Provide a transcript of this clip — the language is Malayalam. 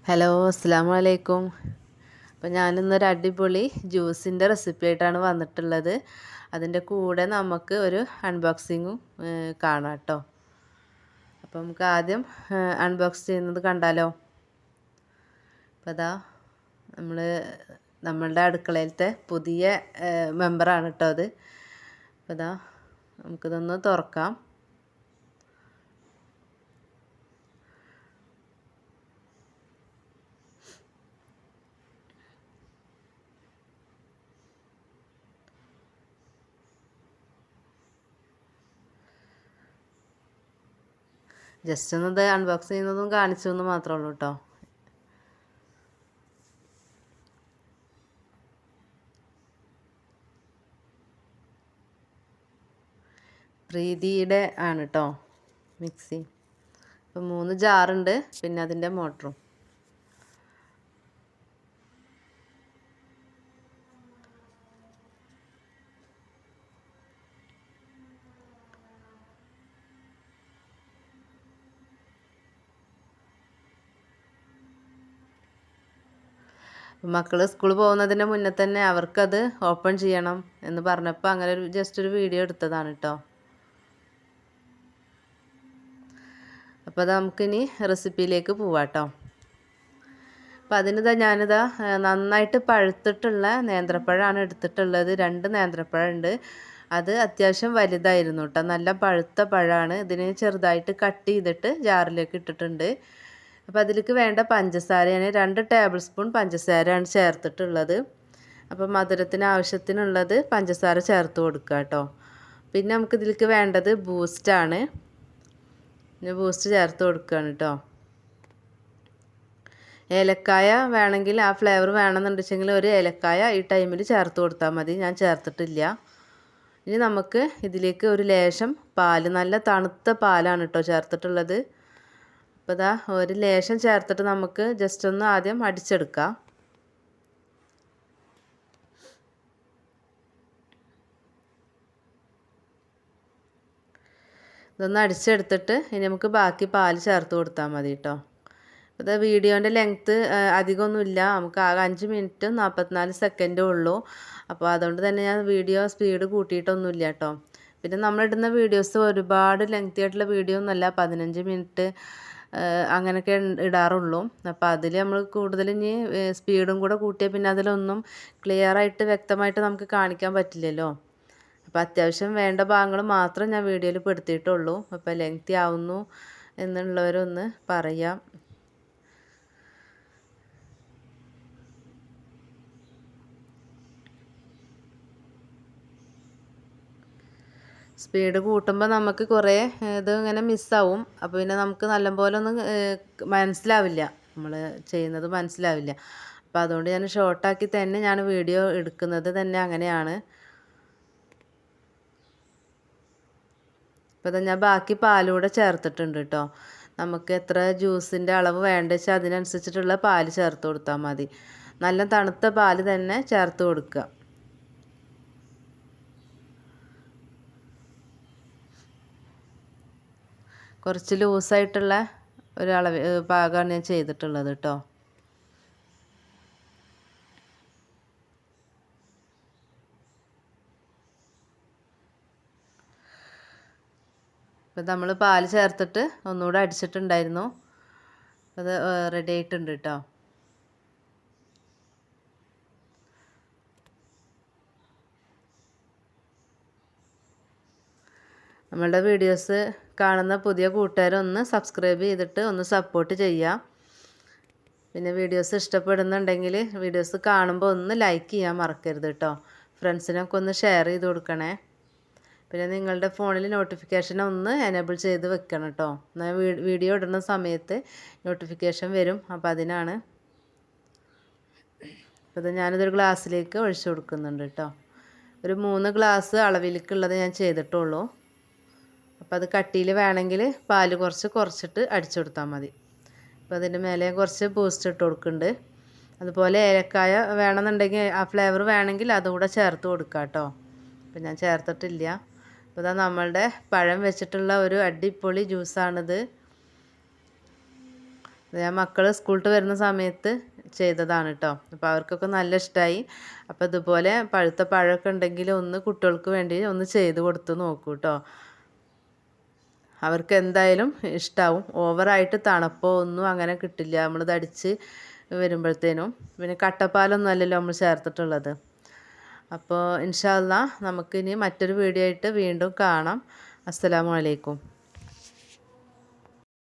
ഹലോ, അസ്സാം വലൈക്കും. അപ്പോൾ ഞാനിന്നൊരു അടിപൊളി ജ്യൂസിൻ്റെ റെസിപ്പി ആയിട്ടാണ് വന്നിട്ടുള്ളത്. അതിൻ്റെ കൂടെ നമുക്ക് ഒരു അൺബോക്സിങ്ങും കാണാം കേട്ടോ. അപ്പോൾ നമുക്ക് ആദ്യം അൺബോക്സ് ചെയ്യുന്നത് കണ്ടാലോ. അപ്പോൾ അതാ നമ്മളുടെ അടുക്കളയിലത്തെ പുതിയ മെമ്പറാണ് കേട്ടോ അത്. അപ്പോൾ അതാ നമുക്കിതൊന്ന് തുറക്കാം. ജസ്റ്റ് ഒന്ന് അൺബോക്സ് ചെയ്യുന്നതും കാണിച്ചു എന്ന് മാത്രമേ ഉള്ളൂ കേട്ടോ. പ്രീതിയുടെ ആണ് കേട്ടോ മിക്സി. അപ്പോൾ 3 ജാറുണ്ട്, പിന്നെ അതിൻ്റെ മോട്ടറും. മക്കൾ സ്കൂളിൽ പോകുന്നതിന് മുന്നേ തന്നെ അവർക്കത് ഓപ്പൺ ചെയ്യണം എന്ന് പറഞ്ഞപ്പോൾ അങ്ങനെ ജസ്റ്റ് ഒരു വീഡിയോ എടുത്തതാണ് കേട്ടോ. അപ്പോൾ അത് നമുക്കിനി റെസിപ്പിയിലേക്ക് പോവാം കേട്ടോ. അപ്പോൾ ഞാനിതാ നന്നായിട്ട് പഴുത്തിട്ടുള്ള നേന്ത്രപ്പഴമാണ് എടുത്തിട്ടുള്ളത്. 2 നേന്ത്രപ്പഴം ഉണ്ട്. അത് അത്യാവശ്യം വലുതായിരുന്നു കേട്ടോ. നല്ല പഴുത്ത പഴമാണ്. ഇതിനെ ചെറുതായിട്ട് കട്ട് ചെയ്തിട്ട് ജാറിലേക്ക് ഇട്ടിട്ടുണ്ട്. അപ്പോൾ അതിലേക്ക് വേണ്ട പഞ്ചസാരയാണ് 2 ടേബിൾ സ്പൂൺ പഞ്ചസാരയാണ് ചേർത്തിട്ടുള്ളത്. അപ്പോൾ മധുരത്തിന് ആവശ്യത്തിനുള്ളത് പഞ്ചസാര ചേർത്ത് കൊടുക്കുക കേട്ടോ. പിന്നെ നമുക്ക് ഇതിലേക്ക് വേണ്ടത് ബൂസ്റ്റാണ്. ബൂസ്റ്റ് ചേർത്ത് കൊടുക്കുകയാണ് കേട്ടോ. ഏലക്കായ വേണമെങ്കിൽ ആ ഫ്ലേവർ വേണമെന്നുണ്ടെങ്കിൽ ഒരു ഏലക്കായ ഈ ടൈമിൽ ചേർത്ത് കൊടുത്താൽ മതി. ഞാൻ ചേർത്തിട്ടില്ല. ഇനി നമുക്ക് ഇതിലേക്ക് ഒരു ലേശം പാല്, നല്ല തണുത്ത പാലാണ് കേട്ടോ ചേർത്തിട്ടുള്ളത്. അപ്പോൾ ഇതാ ഒരു ലേശം ചേർത്തിട്ട് നമുക്ക് ജസ്റ്റ് ഒന്ന് ആദ്യം അടിച്ചെടുക്കാം. ഇതൊന്ന് അടിച്ചെടുത്തിട്ട് ഇനി നമുക്ക് ബാക്കി പാല് ചേർത്ത് കൊടുത്താൽ മതി കേട്ടോ. ഇത് വീഡിയോൻ്റെ ലെങ്ത്ത് അധികമൊന്നുമില്ല. നമുക്ക് ആകെ 5 മിനിറ്റും 44 സെക്കൻഡും ഉള്ളൂ. അപ്പോൾ അതുകൊണ്ട് തന്നെ ഞാൻ വീഡിയോ സ്പീഡ് കൂട്ടിയിട്ടൊന്നുമില്ല കേട്ടോ. പിന്നെ നമ്മളിടുന്ന വീഡിയോസ് ഒരുപാട് ലെങ്തി ആയിട്ടുള്ള വീഡിയോ ഒന്നുമല്ല, 15 മിനിറ്റ് അങ്ങനെയൊക്കെ ഇടാറുള്ളൂ. അപ്പോൾ അതിൽ നമ്മൾ കൂടുതൽ ഇനി സ്പീഡും കൂടെ കൂട്ടിയാൽ പിന്നെ അതിലൊന്നും ക്ലിയറായിട്ട് വ്യക്തമായിട്ട് നമുക്ക് കാണിക്കാൻ പറ്റില്ലല്ലോ. അപ്പോൾ അത്യാവശ്യം വേണ്ട ഭാഗങ്ങൾ മാത്രം ഞാൻ വീഡിയോയിൽ പെടുത്തിയിട്ടുള്ളൂ. അപ്പോൾ ലെങ്തി ആവുന്നു എന്നുള്ളവരൊന്ന് പറയാം. സ്പീഡ് കൂട്ടുമ്പോൾ നമുക്ക് കുറേ ഇത് ഇങ്ങനെ മിസ്സാവും. അപ്പോൾ പിന്നെ നമുക്ക് നല്ലപോലെ ഒന്നും മനസ്സിലാവില്ല, നമ്മൾ ചെയ്യുന്നത് മനസ്സിലാവില്ല. അപ്പോൾ അതുകൊണ്ട് ഞാൻ ഷോർട്ടാക്കി തന്നെ ഞാൻ വീഡിയോ എടുക്കുന്നത് തന്നെ അങ്ങനെയാണ്. അപ്പോൾ ഞാൻ ബാക്കി പാലൂടെ ചേർത്തിട്ടുണ്ട് കേട്ടോ. നമുക്ക് എത്ര ജ്യൂസിൻ്റെ അളവ് വേണ്ട വെച്ചാൽ അതിനനുസരിച്ചിട്ടുള്ള പാല് ചേർത്ത് കൊടുത്താൽ മതി. നല്ല തണുത്ത പാല് തന്നെ ചേർത്ത് കൊടുക്കുക. കുറച്ച് ലൂസായിട്ടുള്ള ഒരളവ് പാകമാണ് ഞാൻ ചെയ്തിട്ടുള്ളത് കേട്ടോ. അപ്പോൾ നമ്മൾ പാല് ചേർത്തിട്ട് ഒന്നുകൂടെ അടിച്ചിട്ടുണ്ടായിരുന്നു. അത് റെഡി ആയിട്ടുണ്ട് കേട്ടോ. നമ്മളുടെ വീഡിയോസ് കാണുന്ന പുതിയ കൂട്ടുകാരൊന്ന് സബ്സ്ക്രൈബ് ചെയ്തിട്ട് ഒന്ന് സപ്പോർട്ട് ചെയ്യാം. പിന്നെ വീഡിയോസ് ഇഷ്ടപ്പെടുന്നുണ്ടെങ്കിൽ വീഡിയോസ് കാണുമ്പോൾ ഒന്ന് ലൈക്ക് ചെയ്യാൻ മറക്കരുത് കേട്ടോ. ഫ്രണ്ട്സിനൊക്കെ ഒന്ന് ഷെയർ ചെയ്ത് കൊടുക്കണേ. പിന്നെ നിങ്ങളുടെ ഫോണിൽ നോട്ടിഫിക്കേഷൻ ഒന്ന് എനേബിൾ ചെയ്ത് വെക്കണം കേട്ടോ. എന്നാൽ വീഡിയോ ഇടുന്ന സമയത്ത് നോട്ടിഫിക്കേഷൻ വരും. അപ്പോൾ അതിനാണ്. അപ്പോൾ ഞാനിതൊരു ഗ്ലാസ്സിലേക്ക് ഒഴിച്ചു കൊടുക്കുന്നുണ്ട് കേട്ടോ. ഒരു 3 ഗ്ലാസ് അളവിലേക്കുള്ളത് ഞാൻ ചെയ്തിട്ടുള്ളൂ. അപ്പോൾ അത് കട്ടിയിൽ വേണമെങ്കിൽ പാല് കുറച്ചിട്ട് അടിച്ചു കൊടുത്താൽ മതി. അപ്പോൾ അതിൻ്റെ മേലെ കുറച്ച് ബൂസ്റ്റ് ഇട്ട് കൊടുക്കുന്നുണ്ട്. അതുപോലെ ഏലക്കായ വേണമെന്നുണ്ടെങ്കിൽ ആ ഫ്ലേവർ വേണമെങ്കിൽ അതുകൂടെ ചേർത്ത് കൊടുക്കുക കേട്ടോ. അപ്പോൾ ഞാൻ ചേർത്തിട്ടില്ല. അപ്പോൾ ഇതാ നമ്മളുടെ പഴം വെച്ചിട്ടുള്ള ഒരു അടിപൊളി ജ്യൂസാണിത്. ഞാൻ മക്കൾ സ്കൂളിട്ട് വരുന്ന സമയത്ത് ചെയ്തതാണ് കേട്ടോ. അപ്പോൾ അവർക്കൊക്കെ നല്ല ഇഷ്ടമായി. അപ്പോൾ ഇതുപോലെ പഴുത്ത പഴമൊക്കെ ഉണ്ടെങ്കിൽ ഒന്ന് കുട്ടികൾക്ക് വേണ്ടി ഒന്ന് ചെയ്ത് കൊടുത്ത് നോക്കൂ കേട്ടോ. അവർക്ക് എന്തായാലും ഇഷ്ടാവും. ഓവറായിട്ട് തണുപ്പോ ഒന്നും അങ്ങനെ കിട്ടില്ല നമ്മളിത് അടിച്ച് വരുമ്പോഴത്തേനും. പിന്നെ കട്ടപ്പാലൊന്നും അല്ലല്ലോ നമ്മൾ ചേർത്തിട്ടുള്ളത്. അപ്പോൾ ഇൻഷാ അല്ലാഹ് നമുക്കിനി മറ്റൊരു വീഡിയോ ആയിട്ട് വീണ്ടും കാണാം. അസ്സലാമു അലൈക്കും.